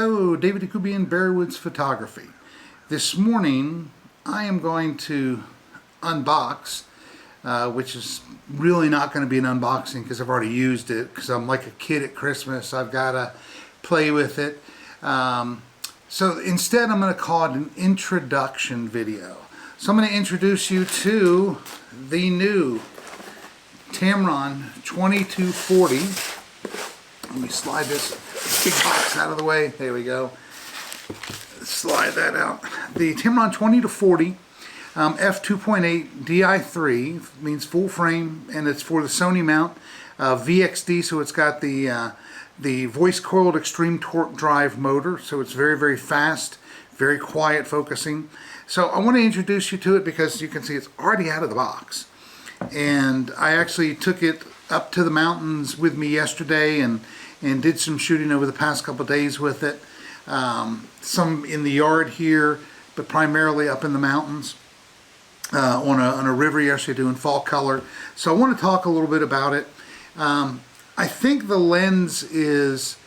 Hello, David Jacobian, Barrywoods Photography. This morning I am going to unbox, which is really not going to be an unboxing because I've already used it, because I'm like a kid at Christmas. I've got to play with it. So instead I'm going to call it an introduction video. So I'm going to introduce you to the new Tamron 2240. Let me slide this big box out of the way. There we go. Slide that out. The Tamron 20-40 f2.8 Di3 means full frame, and it's for the Sony mount. VXD, so it's got the voice coiled extreme torque drive motor, so it's very, very fast, very quiet focusing. So I want to introduce you to it because you can see it's already out of the box. And I actually took it up to the mountains with me yesterday and did some shooting over the past couple of days with it. Some in the yard here, but primarily up in the mountains on a river yesterday doing fall color. So I want to talk a little bit about it. I think the lens is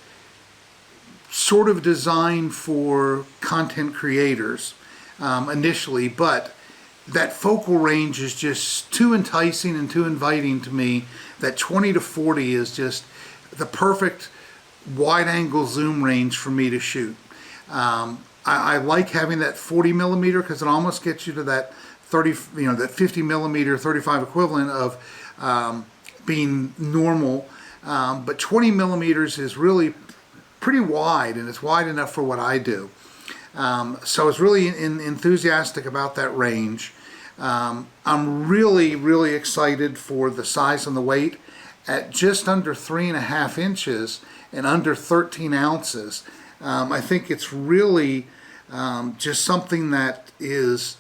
sort of designed for content creators initially, but that focal range is just too enticing and too inviting to me. That 20-40 is just the perfect wide angle zoom range for me to shoot. I like having that 40 millimeter because it almost gets you to that 30, that 50 millimeter 35 equivalent of being normal. But 20 millimeters is really pretty wide, and it's wide enough for what I do. So I was really enthusiastic about that range. I'm really excited for the size and the weight. At just under 3.5 inches and under 13 ounces. I think it's really just something that is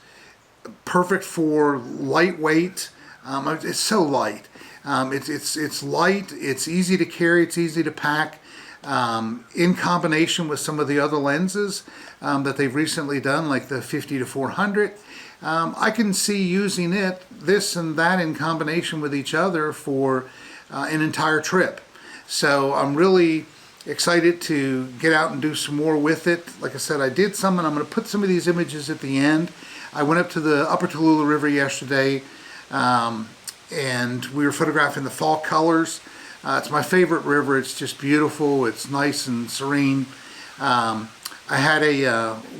perfect for lightweight. It's so light. It's light, it's easy to carry, it's easy to pack. In combination with some of the other lenses that they've recently done, like the 50-400, I can see using this and that in combination with each other for an entire trip. So I'm really excited to get out and do some more with it. Like I said, I did some, and I'm going to put some of these images at the end. I went up to the Upper Tallulah River yesterday, and we were photographing the fall colors. It's my favorite river. It's just beautiful. It's nice and serene. I had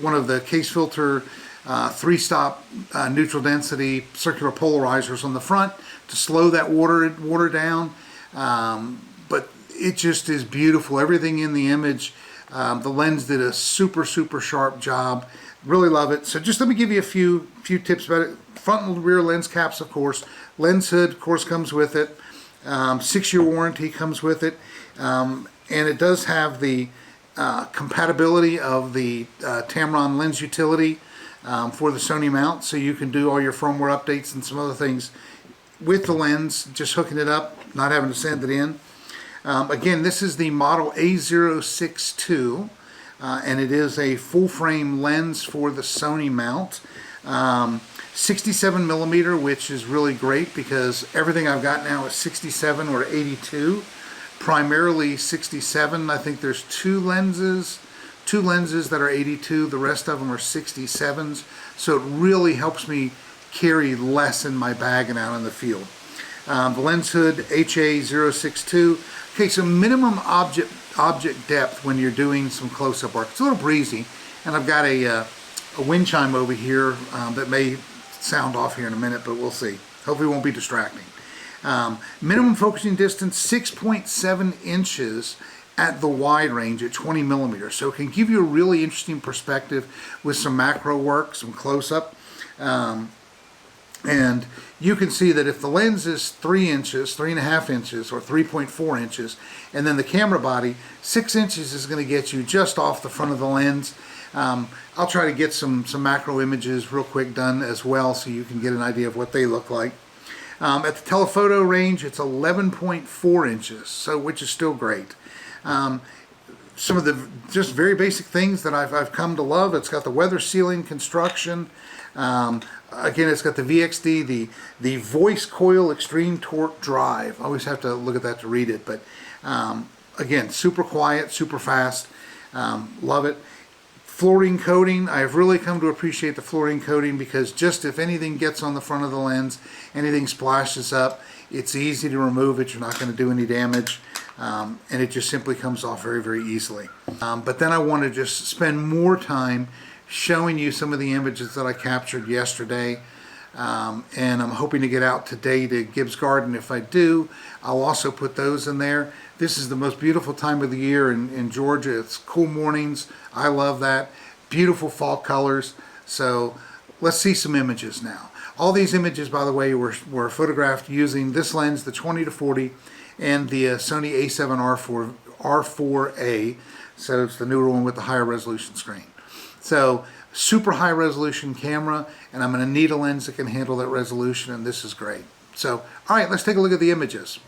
one of the case filter 3-stop neutral density circular polarizers on the front to slow that water down. But it just is beautiful. Everything in the image. The lens did a super sharp job. Really love it. So just let me give you a few tips about it. Front and rear lens caps, of course. Lens hood, of course, comes with it. 6-year warranty comes with it. And it does have the compatibility of the Tamron lens utility for the Sony mount, so you can do all your firmware updates and some other things with the lens, just hooking it up, not having to send it in. Again, this is the Model A062, and it is a full frame lens for the Sony mount. 67 millimeter, which is really great because everything I've got now is 67 or 82, primarily 67. I think there's two lenses that are 82, the rest of them are 67s, so it really helps me carry less in my bag and out in the field. The lens hood, HA062. Okay, so minimum object depth when you're doing some close-up work. It's a little breezy, and I've got a wind chime over here that may sound off here in a minute, but we'll see. Hopefully it won't be distracting. Minimum focusing distance, 6.7 inches at the wide range at 20 millimeters. So it can give you a really interesting perspective with some macro work, some close-up. And you can see that if the lens is 3 inches, 3.5 inches, or 3.4 inches, and then the camera body, 6 inches is going to get you just off the front of the lens. I'll try to get some macro images real quick done as well so you can get an idea of what they look like. At the telephoto range, it's 11.4 inches, so which is still great. Some of the just very basic things that I've come to love. It's got the weather sealing construction. Again, it's got the VXD, the voice coil extreme torque drive. I always have to look at that to read it, but again, super quiet, super fast. Love it. Fluorine coating, I've really come to appreciate the fluorine coating because just if anything gets on the front of the lens, anything splashes up, it's easy to remove it. You're not going to do any damage, and it just simply comes off very, very easily. But then I want to just spend more time showing you some of the images that I captured yesterday, and I'm hoping to get out today to Gibbs Garden. If I do, I'll also put those in there. This is the most beautiful time of the year in Georgia. It's cool mornings. I love that. Beautiful fall colors. So let's see some images now. All these images, by the way, were photographed using this lens, the 20-40, and the Sony A7 R4A. So it's the newer one with the higher resolution screen. So super high resolution camera, and I'm going to need a lens that can handle that resolution, and this is great. So, all right, let's take a look at the images.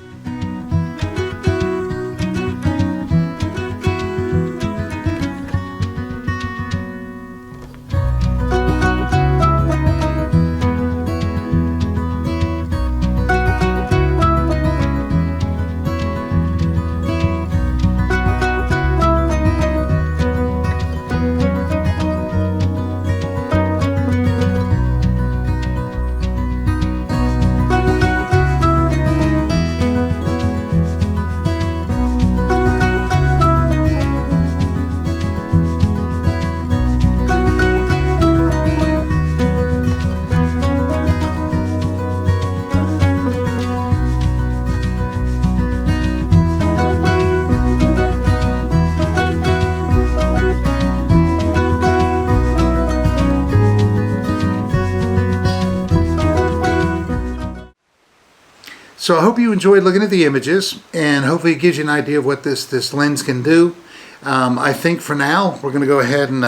So I hope you enjoyed looking at the images, and hopefully it gives you an idea of what this lens can do. I think for now we're going to go ahead and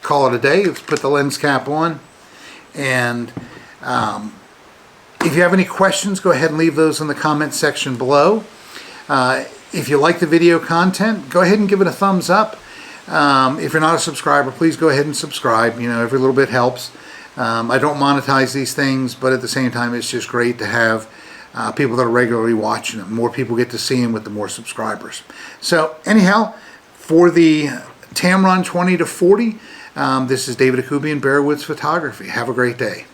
call it a day. Let's put the lens cap on, and if you have any questions, go ahead and leave those in the comment section below. If you like the video content, go ahead and give it a thumbs up. If you're not a subscriber, please go ahead and subscribe. You know, every little bit helps. I don't monetize these things, but at the same time, it's just great to have people that are regularly watching them. More people get to see them with the more subscribers. So anyhow, for the Tamron 20-40, this is David Akubian, Bearwoods Photography. Have a great day.